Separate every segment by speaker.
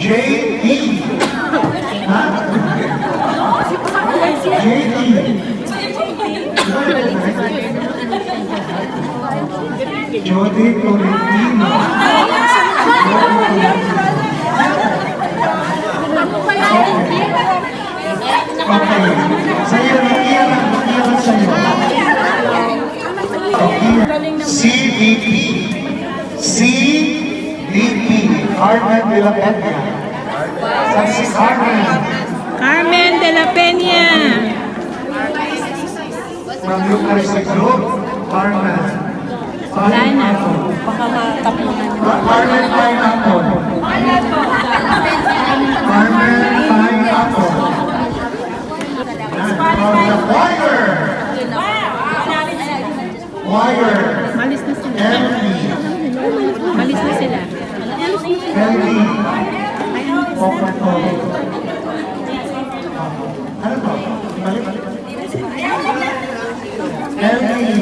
Speaker 1: JD. Ha? JD. Jody Tolentino. Okay. Sa'yo, nakiyaman sa'yo. CVP. CVP. Carmen de la Peña. Saan si Carmen?
Speaker 2: Carmen de la Peña.
Speaker 1: From Eucharistic Group, Carmen.
Speaker 2: Wala na.
Speaker 3: Baka matapunan.
Speaker 1: Carmen Pineapple. Carmen Pineapple. From the choir. Choir.
Speaker 2: Malis na sila.
Speaker 1: Emily.
Speaker 2: Malis na sila.
Speaker 1: Emily. Popato. Ano ba? Balik. Emily.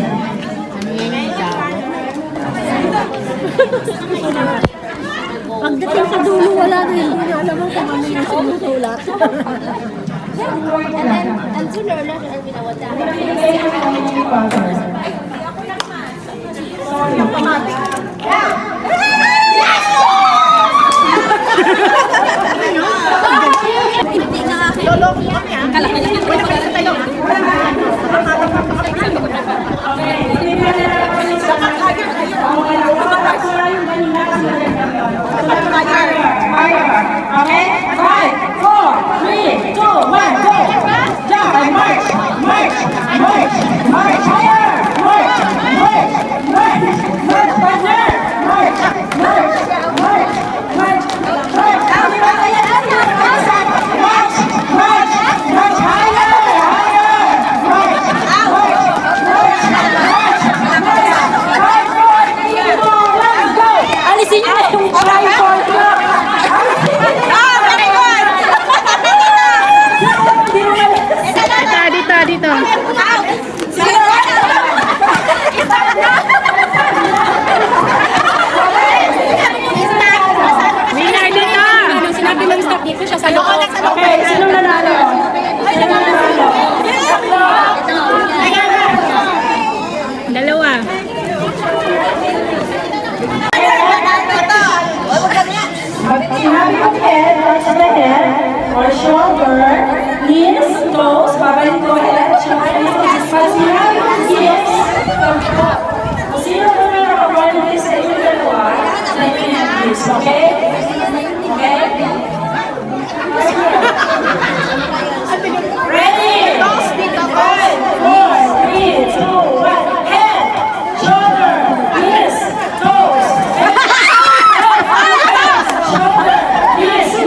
Speaker 3: Pagdating sa dulo, wala rin. Hindi na alam mo kung ano yung sinusulat.
Speaker 4: And sooner or later, Erwin, I want that.
Speaker 3: Hindi na akin. Lolo, kalaki na yung pinapalala tayo.
Speaker 5: Okay? 5, 4, 3, 2, 1, go! Jump and march! March! March! March! Higher! March! March! March! March! Partner! March! March! March! March! March! March! March! March! Higher! Higher! March! March! March! March! 5, 4, 3, 2, 1, go!
Speaker 3: Alisin niyo na yung tripod.
Speaker 2: Dito. Winner dito.
Speaker 3: Sinabi ng stop dito siya sa loob.
Speaker 5: Okay, sino nanalo?
Speaker 2: Dalawa.
Speaker 5: Pag sinabi ko head or sa head or shoulder, knees, toes, babalik ko head, shoulder, pag sinabi ko hips, kung sino po na nakakuha sa inyong dalawa, na yung hips, okay? Okay? Ready? 5, 4, 3, 2, 1, head, shoulder, knees, toes, shoulder, knees,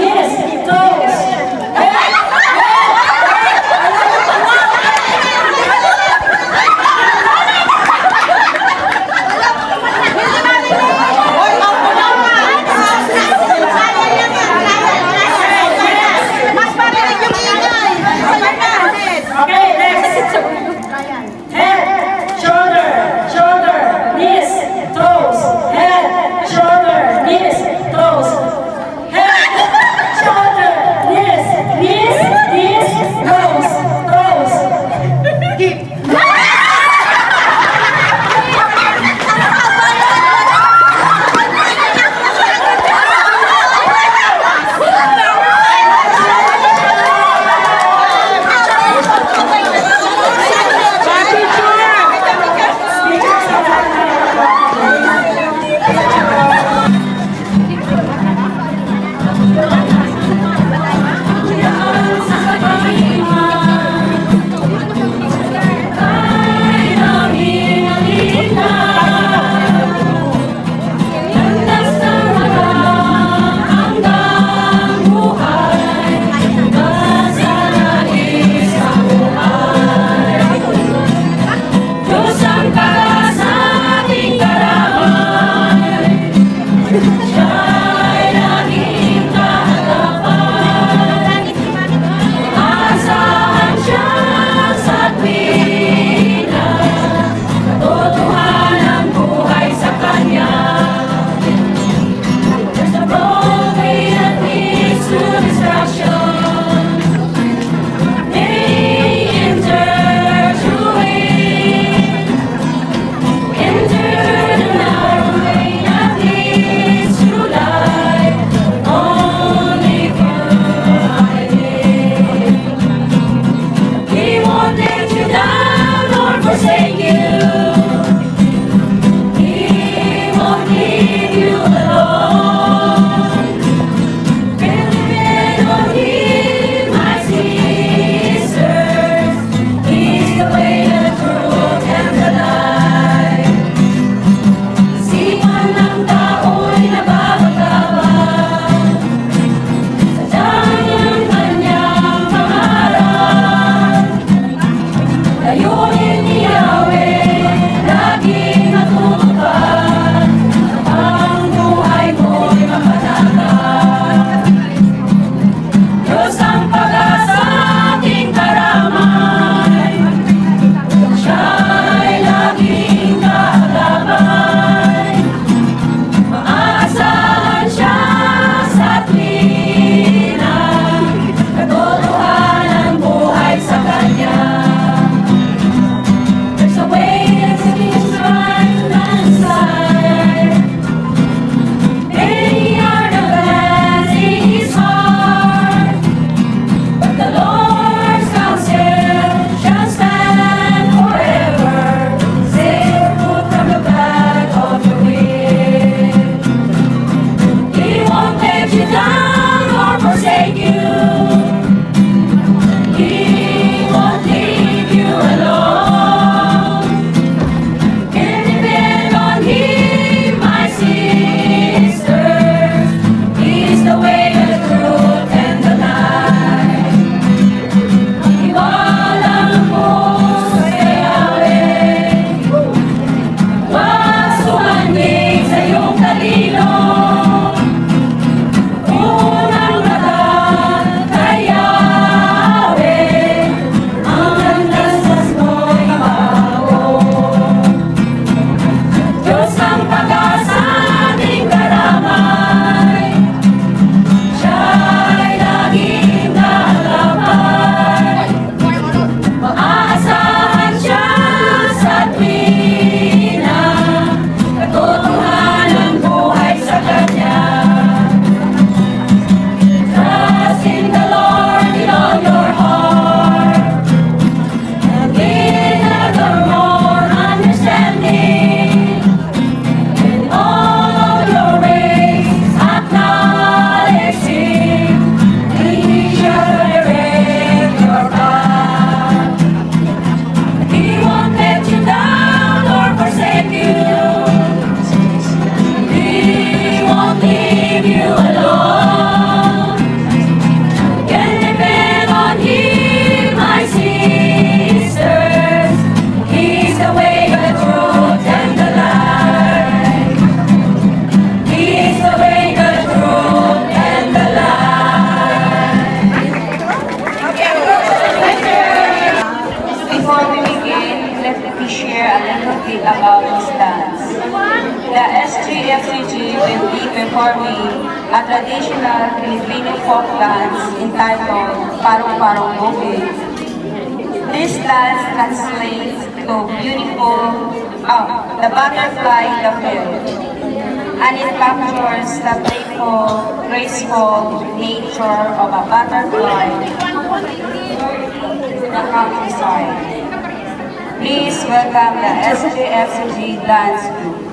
Speaker 5: toes, you alone. Can't depend on him, my sisters. He's the way, the truth, and the life. Isipan ng tao'y nababagabag sa dami ng kanyang pangarap. Layunin ni Yahweh, laging matutupad. Ang buhay mo'y mapanatag. Diyos ang pag-asa, ating karamay. Siya'y laging kaagapay. Maaasahan siya sa tuwina. Katotohanan buhay sa Kanya. There's a way that's his right hand side. Many are the plans in his heart, but the Lord's counsel shall stand forever. Safe foot from the back of the wind. He won't let you down or forsake you. He won't leave you alone. Can depend on him, my sisters. He's the way, the truth, and the life. Iwalang mo sa Yahweh. Huwag sumanding sa iyong talino. Unang lahat kay Yahweh. Ang landas mo'y mabago. Diyos ang pag-asa, ating karamay. Siya'y laging kaagapay. Maaasahan siya sa tuwina. Katotohanan buhay sa Kanya. Trust in the Lord with all your heart. And lean not on your understanding. In all your ways acknowledge Him. He shall direct your path. He won't let you down or forsake you. He won't leave you alone. Can depend on Him, my sisters. He's the way, the truth, and the life. He's the way, the truth, and the life.
Speaker 6: Before we begin, let me share a little bit about this dance. The S3FCG will be performing a traditional Filipino folk dance entitled Parong-Parong Bukid. This dance translates to beautiful, the butterfly in the field, and it captures the playful, graceful nature of a butterfly in the countryside. Please welcome the SJFCG dance group.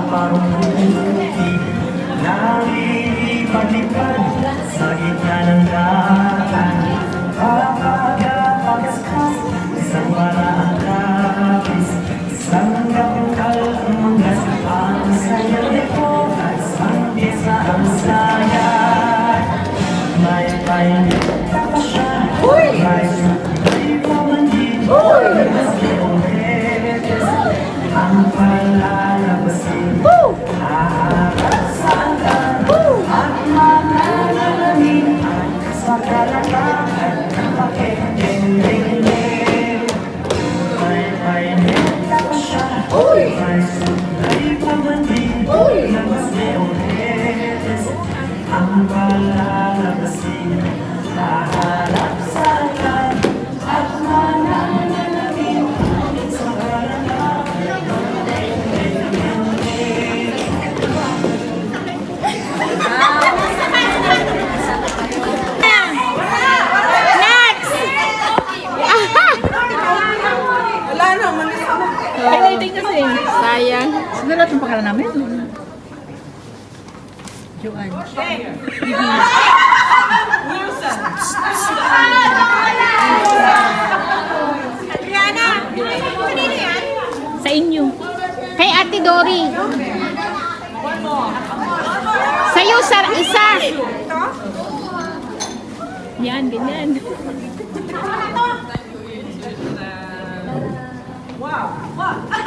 Speaker 1: parong bukid na lilipad-lipad sa gitna ng
Speaker 2: Highlighting kasi. Sayang.
Speaker 3: Sinulat yung pangalan namin. Joanne.
Speaker 2: Sa inyo. Kay Ate Dory. Sa'yo, isa. Yan, ganyan.
Speaker 3: Wow!